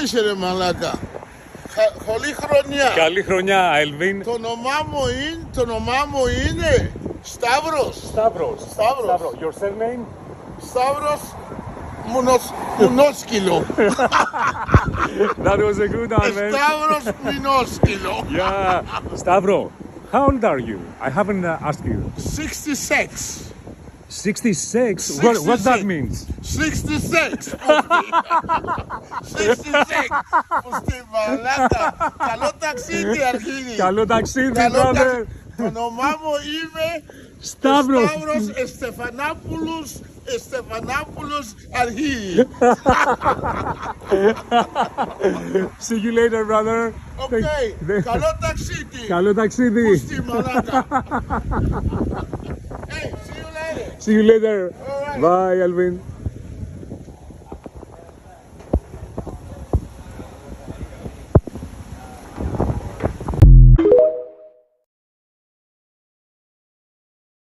είσαι ρε μαλάκα. Καλή χρονιά. Καλή χρονιά, Elvin. Το όνομά μου είναι Σταύρος. Stavros. Your surname? Σταύρος Μουνόσκυλο. That was a good one, man. Σταύρος Μινόσκυλο. Yeah. Stavro, how old are you? I haven't asked you. 66. 66? What that means? 66. 66. Πουστή μαλάκα. Καλό ταξίδι αρχίδι. Καλό ταξίδι, Καλό brother. ταξίδι. Το όνομά μου είμαι Σταύρος. Σταύρος Στεφανάπουλος αρχίδι. See you later, brother. Οκ. Καλό ταξίδι. Καλό ταξίδι. Πουστή μαλάκα. Hey, see you later. See you later. Alright. Bye, Elvin.